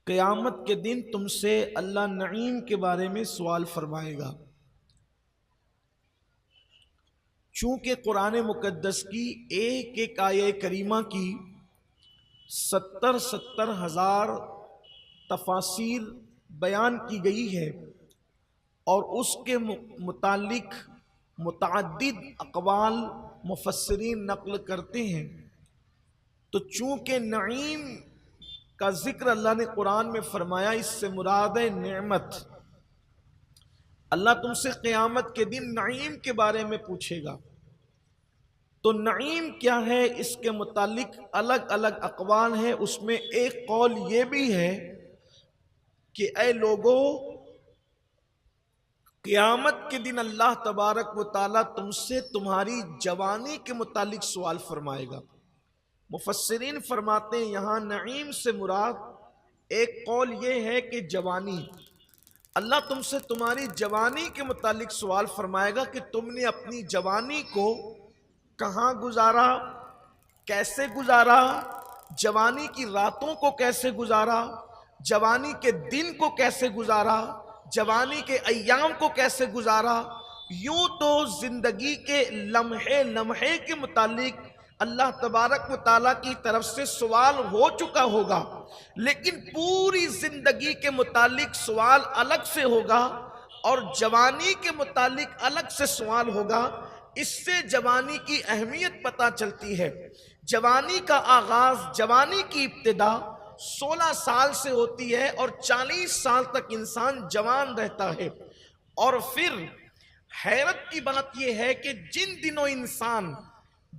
قیامت کے دن تم سے اللہ نعیم کے بارے میں سوال فرمائے گا۔ چونکہ قرآن مقدس کی ایک ایک آیہ کریمہ کی 70 ہزار تفاسیر بیان کی گئی ہے اور اس کے متعلق متعدد اقوال مفسرین نقل کرتے ہیں، تو چونکہ نعیم کا ذکر اللہ نے قرآن میں فرمایا، اس سے مراد ہے نعمت۔ اللہ تم سے قیامت کے دن نعیم کے بارے میں پوچھے گا، تو نعیم کیا ہے اس کے متعلق الگ الگ اقوال ہیں۔ اس میں ایک قول یہ بھی ہے کہ اے لوگو، قیامت کے دن اللہ تبارک و تعالیٰ تم سے تمہاری جوانی کے متعلق سوال فرمائے گا۔ مفسرین فرماتے ہیں یہاں نعیم سے مراد ایک قول یہ ہے کہ جوانی، اللہ تم سے تمہاری جوانی کے متعلق سوال فرمائے گا کہ تم نے اپنی جوانی کو کہاں گزارا، کیسے گزارا، جوانی کی راتوں کو کیسے گزارا، جوانی کے دن کو کیسے گزارا، جوانی کے ایام کو کیسے گزارا۔ یوں تو زندگی کے لمحے لمحے کے متعلق اللہ تبارک و تعالیٰ کی طرف سے سوال ہو چکا ہوگا، لیکن پوری زندگی کے متعلق سوال الگ سے ہوگا اور جوانی کے متعلق الگ سے سوال ہوگا۔ اس سے جوانی کی اہمیت پتہ چلتی ہے۔ جوانی کا آغاز، جوانی کی ابتدا 16 سال سے ہوتی ہے اور 40 سال تک انسان جوان رہتا ہے۔ اور پھر حیرت کی بات یہ ہے کہ جن دنوں انسان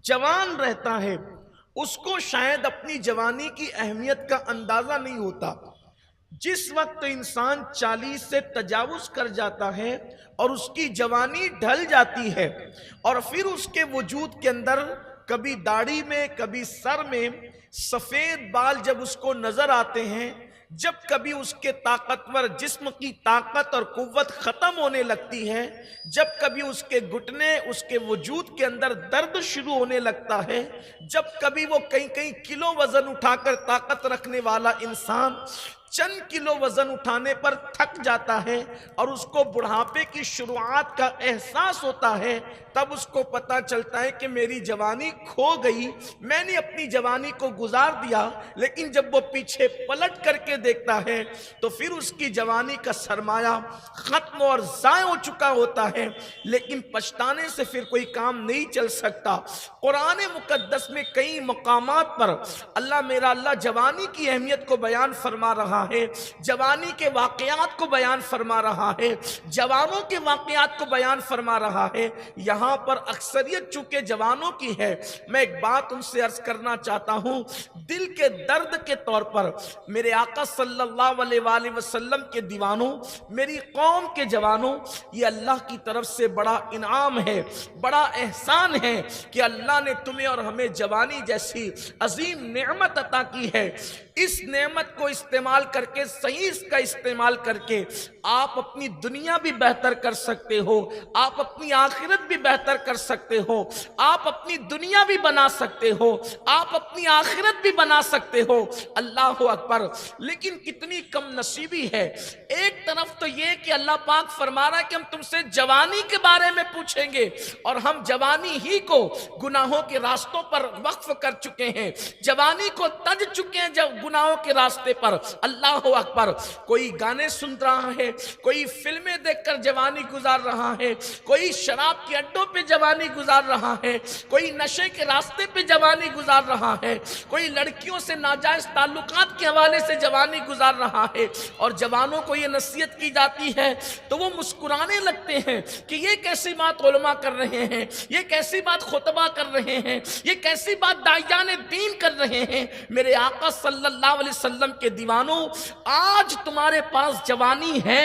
جوان رہتا ہے اس کو شاید اپنی جوانی کی اہمیت کا اندازہ نہیں ہوتا۔ جس وقت انسان 40 سے تجاوز کر جاتا ہے اور اس کی جوانی ڈھل جاتی ہے، اور پھر اس کے وجود کے اندر کبھی داڑھی میں کبھی سر میں سفید بال جب اس کو نظر آتے ہیں، جب کبھی اس کے طاقتور جسم کی طاقت اور قوت ختم ہونے لگتی ہے، جب کبھی اس کے گھٹنے، اس کے وجود کے اندر درد شروع ہونے لگتا ہے، جب کبھی وہ کئی کلو وزن اٹھا کر طاقت رکھنے والا انسان چند کلو وزن اٹھانے پر تھک جاتا ہے اور اس کو بڑھاپے کی شروعات کا احساس ہوتا ہے، تب اس کو پتہ چلتا ہے کہ میری جوانی کھو گئی، میں نے اپنی جوانی کو گزار دیا۔ لیکن جب وہ پیچھے پلٹ کر کے دیکھتا ہے تو پھر اس کی جوانی کا سرمایہ ختم اور ضائع ہو چکا ہوتا ہے، لیکن پچھتانے سے پھر کوئی کام نہیں چل سکتا۔ قرآن مقدس میں کئی مقامات پر میرا اللہ جوانی کی اہمیت کو بیان فرما رہا ہے، جوانی کے واقعات کو بیان فرما رہا ہے، جوانوں کے واقعات کو بیان فرما رہا ہے۔ یہاں پر اکثریت چونکہ جوانوں کی ہے، میں ایک بات ان سے عرض کرنا چاہتا ہوں، دل کے درد کے طور پر میرے آقا صلی اللہ علیہ وآلہ وسلم کے دیوانوں، میری قوم کے جوانوں، یہ اللہ کی طرف سے بڑا انعام ہے، بڑا احسان ہے کہ اللہ نے تمہیں اور ہمیں جوانی جیسی عظیم نعمت عطا کی ہے۔ اس نعمت کو استعمال کر کے، صحیح اس کا استعمال کر کے آپ اپنی دنیا بھی بہتر کر سکتے ہو، آپ اپنی آخرت بھی بہتر کر سکتے ہو، آپ اپنی دنیا بھی بنا سکتے ہو، آپ اپنی آخرت بھی بنا سکتے ہو۔ اللہ اکبر! لیکن کتنی کم نصیبی ہے۔ ایک طرف تو یہ کہ اللہ پاک فرما رہا ہے کہ ہم تم سے جوانی کے بارے میں پوچھیں گے، اور ہم جوانی ہی کو گناہوں کے راستوں پر وقف کر چکے ہیں، جوانی کو تج چکے ہیں جب گناہوں کے راستے پر۔ اللہ اکبر! کوئی گانے سن رہا ہے، کوئی فلمیں دیکھ کر جوانی گزار رہا ہے، کوئی شراب کے اڈوں پہ جوانی گزار رہا ہے، کوئی نشے کے راستے پہ جوانی گزار رہا ہے، کوئی لڑکیوں سے ناجائز تعلقات کے حوالے سے جوانی گزار رہا ہے، اور جوانوں کو یہ نصیحت کی جاتی ہے تو وہ مسکرانے لگتے ہیں کہ یہ کیسی بات علماء کر رہے ہیں، یہ کیسی بات خطبہ کر رہے ہیں، یہ کیسی بات داعیان دین کر رہے ہیں۔ میرے آقا صلی اللہ علیہ وسلم کے دیوانوں، آج تمہارے پاس جوانی ہے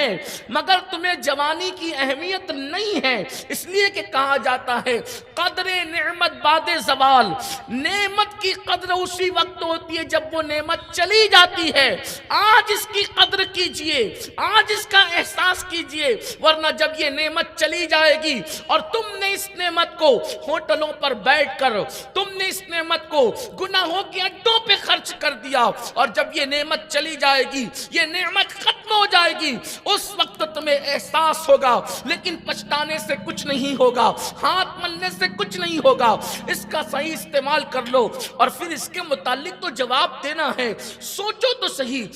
مگر تمہیں جوانی کی اہمیت نہیں ہے، اس لیے کہ کہا جاتا ہے قدر نعمت بعد زوال، نعمت کی قدر اسی وقت ہوتی ہے جب وہ نعمت چلی جاتی ہے۔ آج اس کی قدر کیجئے، آج اس کا احساس کیجئے، ورنہ جب یہ نعمت چلی جائے گی اور تم نے اس نعمت کو ہوٹلوں پر بیٹھ کر، تم نے اس نعمت کو گناہوں کے اڈوں پہ خرچ کر دیا، اور جب یہ نعمت چلی جائے گی، یہ نعمت ختم ہو جائے گی، اس وقت تمہیں احساس ہوگا، لیکن پچھتانے سے کچھ نہیں ہوگا، ہاتھ ملنے سے کچھ نہیں ہوگا۔ اس کا صحیح استعمال کر لو اور پھر اس کے متعلق تو جواب دینا ہے۔ سوچو تو صحیح،